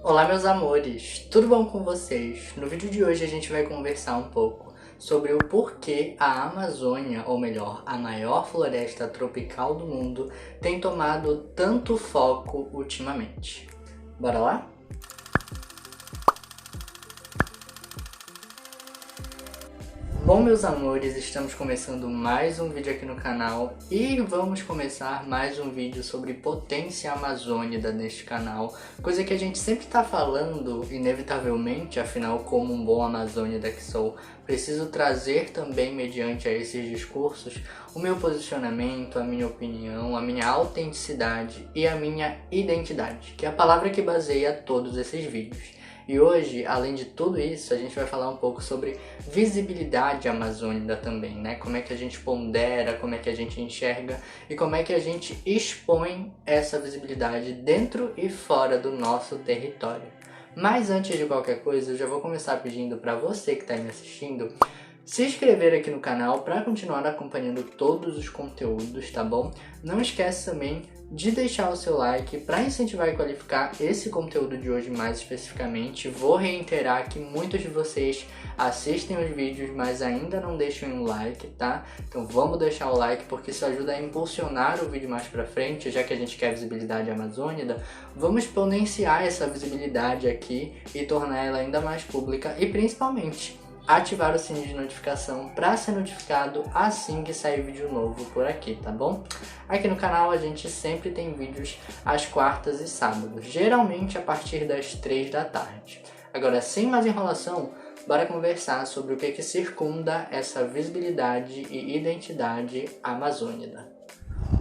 Olá meus amores, tudo bom com vocês? No vídeo de hoje a gente vai conversar um pouco sobre o porquê a Amazônia, ou melhor, a maior floresta tropical do mundo, tem tomado tanto foco ultimamente. Bora lá? Bom, meus amores, estamos começando mais um vídeo aqui no canal e vamos começar mais um vídeo sobre potência amazônica neste canal, coisa que a gente sempre está falando, inevitavelmente, afinal, como um bom amazônida que sou, preciso trazer também, mediante a esses discursos, o meu posicionamento, a minha opinião, a minha autenticidade e a minha identidade, que é a palavra que baseia todos esses vídeos. E hoje, além de tudo isso, a gente vai falar um pouco sobre visibilidade amazônica também, né? Como é que a gente pondera, como é que a gente enxerga e como é que a gente expõe essa visibilidade dentro e fora do nosso território. Mas antes de qualquer coisa, eu já vou começar pedindo para você que está me assistindo se inscrever aqui no canal para continuar acompanhando todos os conteúdos, tá bom? Não esquece também de deixar o seu like para incentivar e qualificar esse conteúdo de hoje mais especificamente. Vou reiterar que muitos de vocês assistem os vídeos, mas ainda não deixam um like, tá? Então vamos deixar o like porque isso ajuda a impulsionar o vídeo mais para frente, já que a gente quer visibilidade amazônica. Vamos exponenciar essa visibilidade aqui e tornar ela ainda mais pública e principalmente ativar o sininho de notificação para ser notificado assim que sair vídeo novo por aqui, tá bom? Aqui no canal a gente sempre tem vídeos às quartas e sábados, geralmente a partir das 3 da tarde. Agora, sem mais enrolação, bora conversar sobre o que circunda essa visibilidade e identidade amazônica.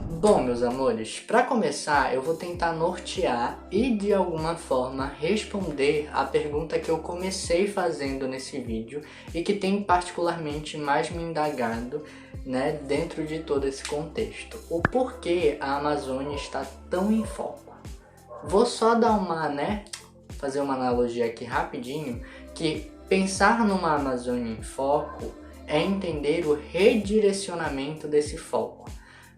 Bom, meus amores, para começar eu vou tentar nortear e de alguma forma responder a pergunta que eu comecei fazendo nesse vídeo e que tem particularmente mais me indagado, né, dentro de todo esse contexto. O porquê a Amazônia está tão em foco. Vou só dar fazer uma analogia aqui rapidinho, que pensar numa Amazônia em foco é entender o redirecionamento desse foco.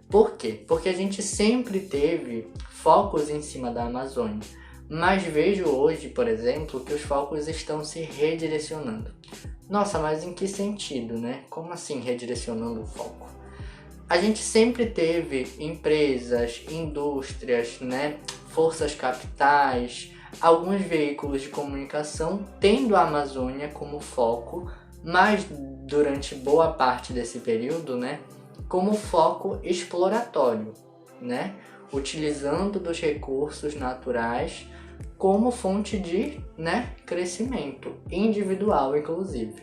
Por quê? Porque a gente sempre teve focos em cima da Amazônia, mas vejo hoje, por exemplo, que os focos estão se redirecionando. Nossa, mas em que sentido, né? Como assim redirecionando o foco? A gente sempre teve empresas, indústrias, né? Forças capitais, alguns veículos de comunicação tendo a Amazônia como foco, mas durante boa parte desse período, né? Como foco exploratório, né? Utilizando dos recursos naturais como fonte de, crescimento individual, inclusive.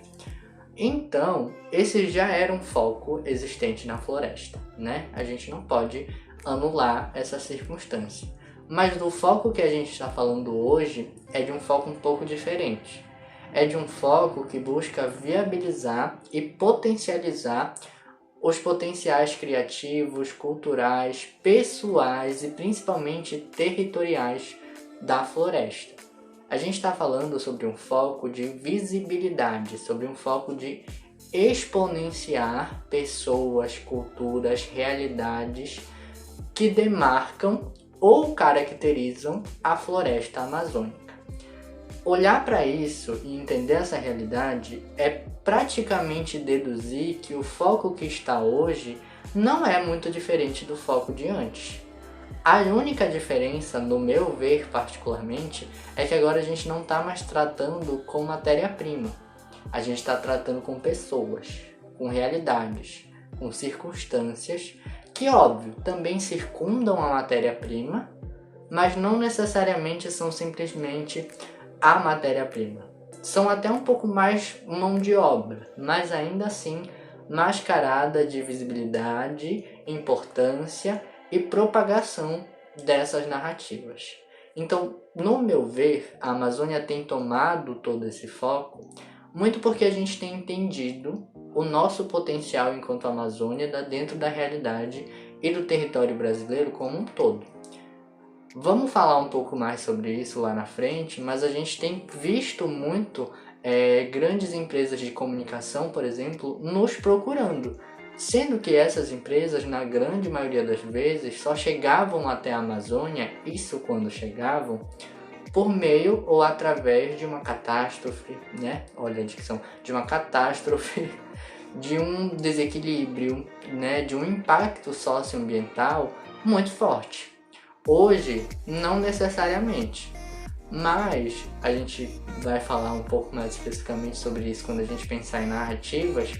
Então, esse já era um foco existente na floresta, né? A gente não pode anular essa circunstância. Mas do foco que a gente está falando hoje é de um foco um pouco diferente. É de um foco que busca viabilizar e potencializar os potenciais criativos, culturais, pessoais e principalmente territoriais da floresta. A gente está falando sobre um foco de visibilidade, sobre um foco de exponenciar pessoas, culturas, realidades que demarcam ou caracterizam a floresta amazônica. Olhar para isso e entender essa realidade é praticamente deduzir que o foco que está hoje não é muito diferente do foco de antes. A única diferença, no meu ver particularmente, é que agora a gente não está mais tratando com matéria-prima. A gente está tratando com pessoas, com realidades, com circunstâncias que, óbvio, também circundam a matéria-prima, mas não necessariamente são simplesmente a matéria-prima. São até um pouco mais mão de obra, mas ainda assim mascarada de visibilidade, importância e propagação dessas narrativas. Então, no meu ver, a Amazônia tem tomado todo esse foco muito porque a gente tem entendido o nosso potencial enquanto Amazônia dentro da realidade e do território brasileiro como um todo. Vamos falar um pouco mais sobre isso lá na frente, mas a gente tem visto muito grandes empresas de comunicação, por exemplo, nos procurando. Sendo que essas empresas, na grande maioria das vezes, só chegavam até a Amazônia, isso quando chegavam, por meio ou através de uma catástrofe, né? Olha a dicção, de uma catástrofe, de um desequilíbrio, né? De um impacto socioambiental muito forte. Hoje, não necessariamente, mas a gente vai falar um pouco mais especificamente sobre isso quando a gente pensar em narrativas.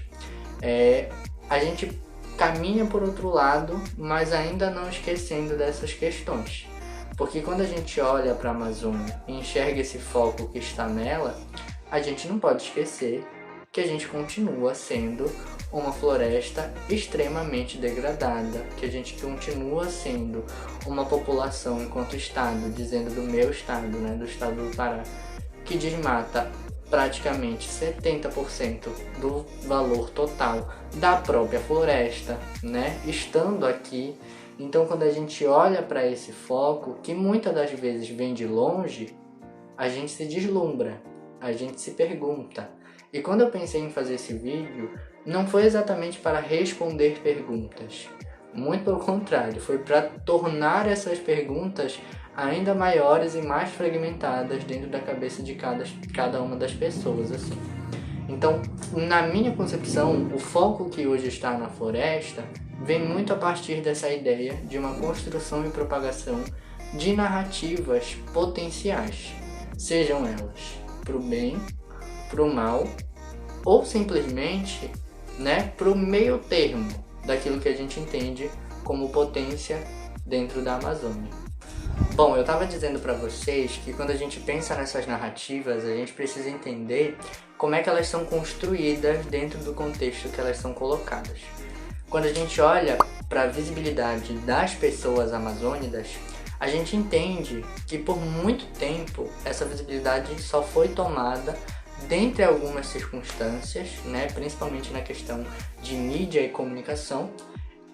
A gente caminha por outro lado, mas ainda não esquecendo dessas questões. Porque quando a gente olha para a Amazônia e enxerga esse foco que está nela, a gente não pode esquecer que a gente continua sendo uma floresta extremamente degradada, que a gente continua sendo uma população enquanto estado, dizendo do meu estado, né, do estado do Pará, que desmata praticamente 70% do valor total da própria floresta, né, estando aqui. Então, quando a gente olha para esse foco, que muitas das vezes vem de longe, a gente se deslumbra, a gente se pergunta. E quando eu pensei em fazer esse vídeo, não foi exatamente para responder perguntas. Muito pelo contrário, foi para tornar essas perguntas ainda maiores e mais fragmentadas dentro da cabeça de cada uma das pessoas, assim. Então, na minha concepção, o foco que hoje está na floresta vem muito a partir dessa ideia de uma construção e propagação de narrativas potenciais, sejam elas para o bem, para o mal, ou simplesmente, né, para o meio termo daquilo que a gente entende como potência dentro da Amazônia. Bom, eu estava dizendo para vocês que quando a gente pensa nessas narrativas, a gente precisa entender como é que elas são construídas dentro do contexto que elas são colocadas. Quando a gente olha para a visibilidade das pessoas amazônicas, a gente entende que por muito tempo essa visibilidade só foi tomada dentre algumas circunstâncias, né, principalmente na questão de mídia e comunicação,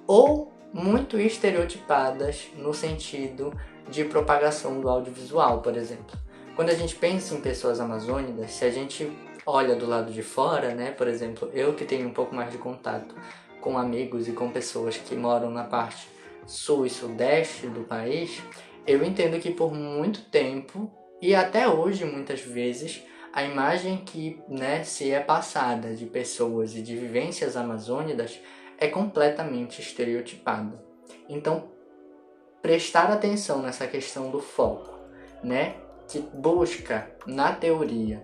ou muito estereotipadas no sentido de propagação do audiovisual, por exemplo. Quando a gente pensa em pessoas amazônicas, se a gente olha do lado de fora, né, por exemplo, eu que tenho um pouco mais de contato com amigos e com pessoas que moram na parte sul e sudeste do país, eu entendo que por muito tempo, e até hoje muitas vezes, a imagem que, né, se é passada de pessoas e de vivências amazônicas é completamente estereotipada. Então, prestar atenção nessa questão do foco, né, que busca, na teoria,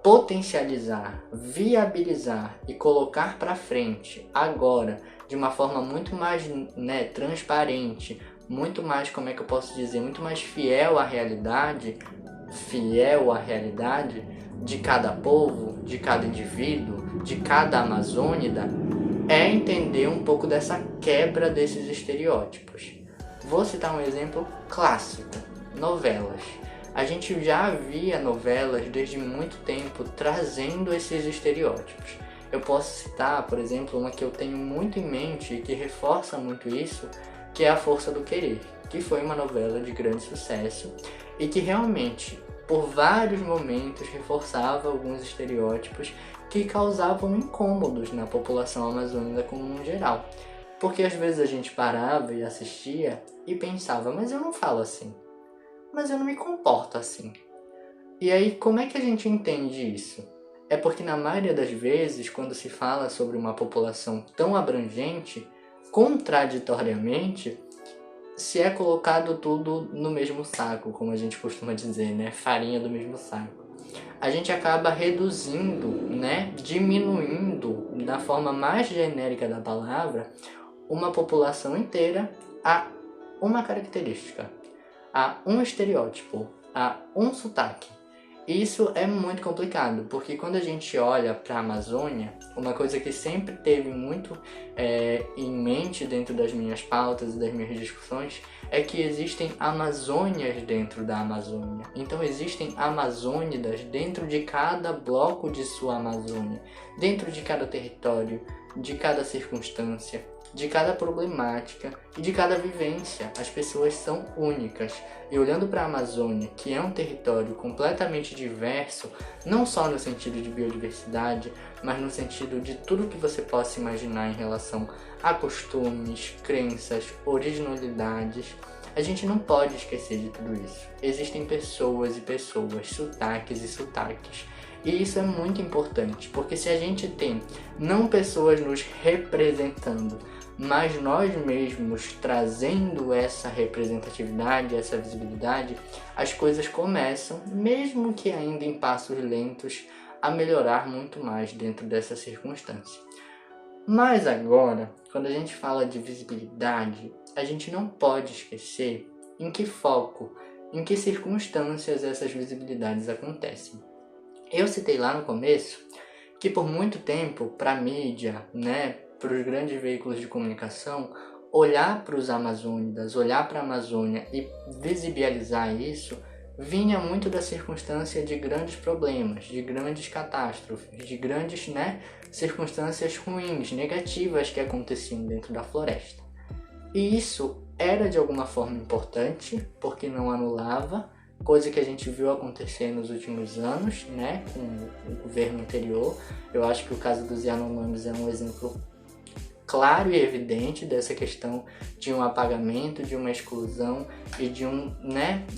potencializar, viabilizar e colocar para frente agora de uma forma muito mais, né, transparente, muito mais, como é que eu posso dizer, muito mais fiel à realidade de cada povo, de cada indivíduo, de cada amazônida, é entender um pouco dessa quebra desses estereótipos. Vou citar um exemplo clássico: novelas. A gente já via novelas desde muito tempo trazendo esses estereótipos. Eu posso citar, por exemplo, uma que eu tenho muito em mente e que reforça muito isso, que é A Força do Querer, que foi uma novela de grande sucesso e que realmente, por vários momentos, reforçava alguns estereótipos que causavam incômodos na população amazônica como um geral. Porque às vezes a gente parava e assistia e pensava, mas eu não falo assim, mas eu não me comporto assim. E aí, como é que a gente entende isso? É porque na maioria das vezes, quando se fala sobre uma população tão abrangente, contraditoriamente, se é colocado tudo no mesmo saco, como a gente costuma dizer, né? Farinha do mesmo saco. A gente acaba reduzindo, né? Diminuindo, da forma mais genérica da palavra, uma população inteira a uma característica, a um estereótipo, a um sotaque. Isso é muito complicado, porque quando a gente olha para a Amazônia, uma coisa que sempre teve muito em mente dentro das minhas pautas e das minhas discussões é que existem Amazônias dentro da Amazônia. Então existem Amazônidas dentro de cada bloco de sua Amazônia, dentro de cada território, de cada circunstância, de cada problemática e de cada vivência. As pessoas são únicas. E olhando para a Amazônia, que é um território completamente diverso, não só no sentido de biodiversidade, mas no sentido de tudo que você possa imaginar em relação a costumes, crenças, originalidades, A gente não pode esquecer de tudo isso. Existem pessoas e pessoas, sotaques e sotaques. E isso é muito importante, porque se a gente tem não pessoas nos representando, mas nós mesmos trazendo essa representatividade, essa visibilidade, as coisas começam, mesmo que ainda em passos lentos, a melhorar muito mais dentro dessa circunstância. Mas agora, quando a gente fala de visibilidade, a gente não pode esquecer em que foco, em que circunstâncias essas visibilidades acontecem. Eu citei lá no começo que por muito tempo, para a mídia, para os grandes veículos de comunicação, olhar para os amazônidas, olhar para a Amazônia e visibilizar isso, vinha muito da circunstância de grandes problemas, de grandes catástrofes, de grandes circunstâncias ruins, negativas que aconteciam dentro da floresta. E isso era de alguma forma importante, porque não anulava, coisa que a gente viu acontecer nos últimos anos, com o governo anterior. Eu acho que o caso dos Yanomamis é um exemplo claro e evidente dessa questão de um apagamento, de uma exclusão e de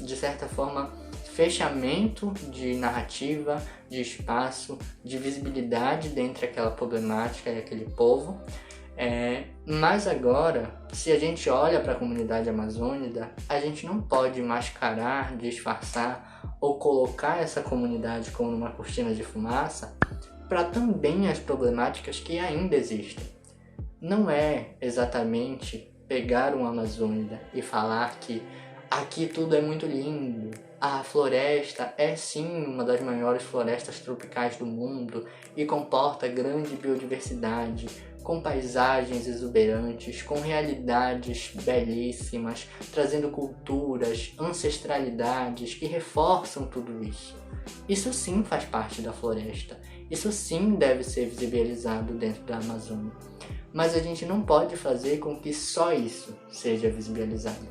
de certa forma, fechamento de narrativa, de espaço, de visibilidade dentro daquela problemática e aquele povo. Mas agora, se a gente olha para a comunidade amazônica, a gente não pode mascarar, disfarçar ou colocar essa comunidade como numa cortina de fumaça para também as problemáticas que ainda existem. Não é exatamente pegar uma Amazônia e falar que aqui tudo é muito lindo, a floresta é sim uma das maiores florestas tropicais do mundo e comporta grande biodiversidade, com paisagens exuberantes, com realidades belíssimas, trazendo culturas, ancestralidades que reforçam tudo isso. Isso sim faz parte da floresta, isso sim deve ser visibilizado dentro da Amazônia. Mas a gente não pode fazer com que só isso seja visibilizado.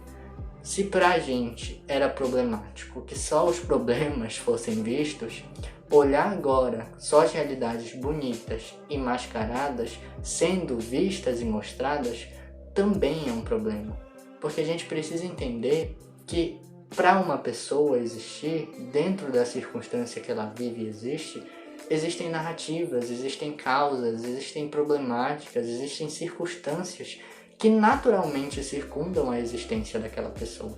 Se pra gente era problemático que só os problemas fossem vistos, olhar agora só as realidades bonitas e mascaradas sendo vistas e mostradas também é um problema. Porque a gente precisa entender que para uma pessoa existir, dentro da circunstância que ela vive e existe, existem narrativas, existem causas, existem problemáticas, existem circunstâncias que naturalmente circundam a existência daquela pessoa.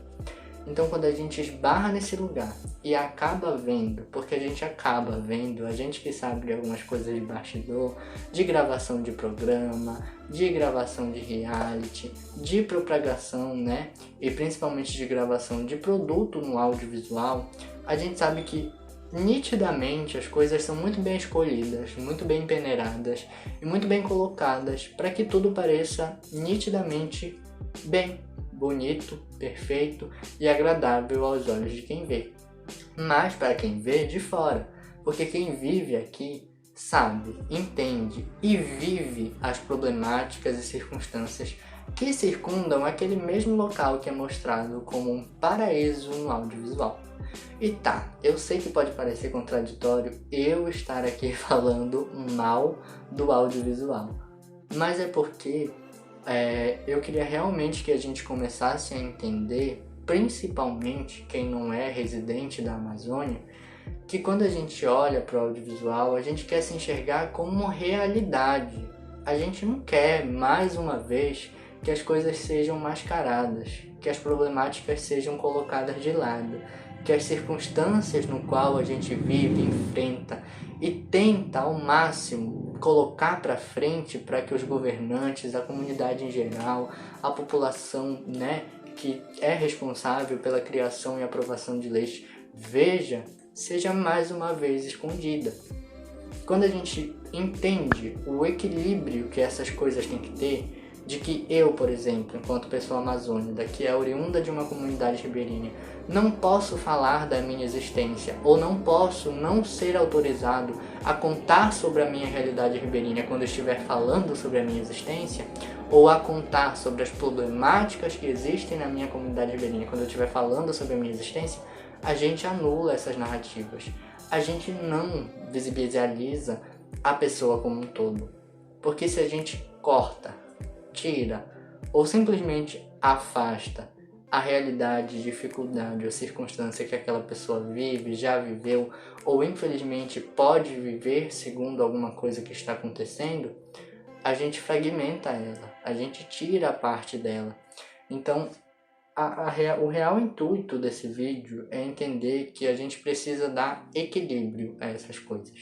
Então, quando a gente esbarra nesse lugar e acaba vendo, porque a gente que sabe de algumas coisas de bastidor, de gravação de programa, de gravação de reality, de propagação, e principalmente de gravação de produto no audiovisual, a gente sabe que nitidamente as coisas são muito bem escolhidas, muito bem peneiradas e muito bem colocadas para que tudo pareça nitidamente bem, bonito, perfeito e agradável aos olhos de quem vê. Mas para quem vê de fora, porque quem vive aqui sabe, entende e vive as problemáticas e circunstâncias que circundam aquele mesmo local que é mostrado como um paraíso no audiovisual. E eu sei que pode parecer contraditório eu estar aqui falando mal do audiovisual, mas é porque eu queria realmente que a gente começasse a entender, principalmente quem não é residente da Amazônia, que quando a gente olha para o audiovisual, a gente quer se enxergar como realidade. A gente não quer, mais uma vez, que as coisas sejam mascaradas, que as problemáticas sejam colocadas de lado, que as circunstâncias no qual a gente vive, enfrenta e tenta ao máximo colocar para frente para que os governantes, a comunidade em geral, a população, que é responsável pela criação e aprovação de leis, seja mais uma vez escondida. Quando a gente entende o equilíbrio que essas coisas têm que ter, de que eu, por exemplo, enquanto pessoa amazônica, que é oriunda de uma comunidade ribeirinha, não posso falar da minha existência, ou não posso não ser autorizado a contar sobre a minha realidade ribeirinha quando estiver falando sobre a minha existência, ou a contar sobre as problemáticas que existem na minha comunidade ribeirinha quando eu estiver falando sobre a minha existência, a gente anula essas narrativas. A gente não visibiliza a pessoa como um todo. Porque se a gente corta, tira ou simplesmente afasta a realidade, dificuldade ou circunstância que aquela pessoa vive, já viveu ou infelizmente pode viver segundo alguma coisa que está acontecendo, a gente fragmenta ela, a gente tira a parte dela. Então, o real intuito desse vídeo é entender que a gente precisa dar equilíbrio a essas coisas.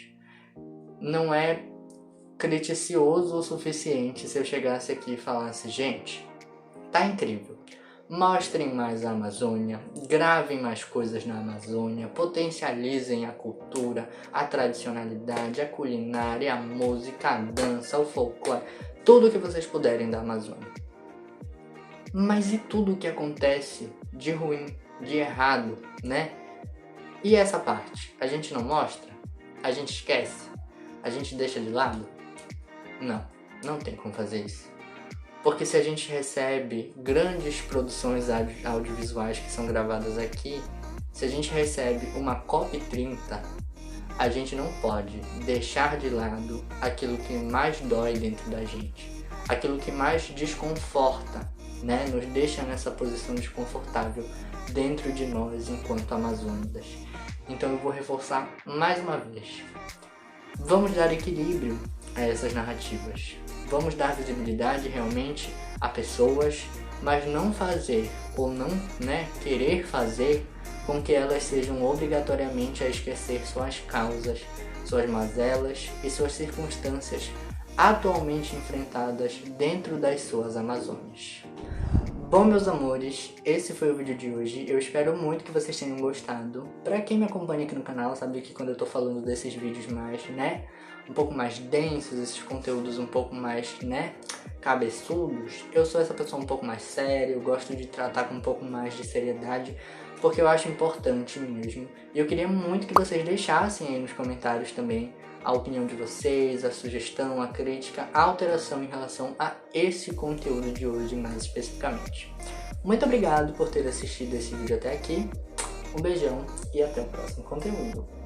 Não é criticioso o suficiente se eu chegasse aqui e falasse: gente, tá incrível, mostrem mais a Amazônia, gravem mais coisas na Amazônia, potencializem a cultura, a tradicionalidade, a culinária, a música, a dança, o folclore, tudo o que vocês puderem da Amazônia. Mas e tudo o que acontece de ruim, de errado, né? E essa parte? A gente não mostra? A gente esquece? A gente deixa de lado? Não tem como fazer isso. Porque se a gente recebe grandes produções audiovisuais que são gravadas aqui, se a gente recebe uma COP30, a gente não pode deixar de lado aquilo que mais dói dentro da gente, aquilo que mais desconforta, né? Nos deixa nessa posição desconfortável dentro de nós enquanto amazônidas. Então eu vou reforçar mais uma vez. Vamos dar equilíbrio a essas narrativas. Vamos dar visibilidade realmente a pessoas, mas não fazer ou não, querer fazer com que elas sejam obrigatoriamente a esquecer suas causas, suas mazelas e suas circunstâncias atualmente enfrentadas dentro das suas Amazônias. Bom, meus amores, esse foi o vídeo de hoje. Eu espero muito que vocês tenham gostado. Pra quem me acompanha aqui no canal, sabe que quando eu tô falando desses vídeos mais, um pouco mais densos, esses conteúdos um pouco mais, cabeçudos, eu sou essa pessoa um pouco mais séria, eu gosto de tratar com um pouco mais de seriedade, porque eu acho importante mesmo. E eu queria muito que vocês deixassem aí nos comentários também a opinião de vocês, a sugestão, a crítica, a alteração em relação a esse conteúdo de hoje mais especificamente. Muito obrigado por ter assistido esse vídeo até aqui, um beijão e até o próximo conteúdo.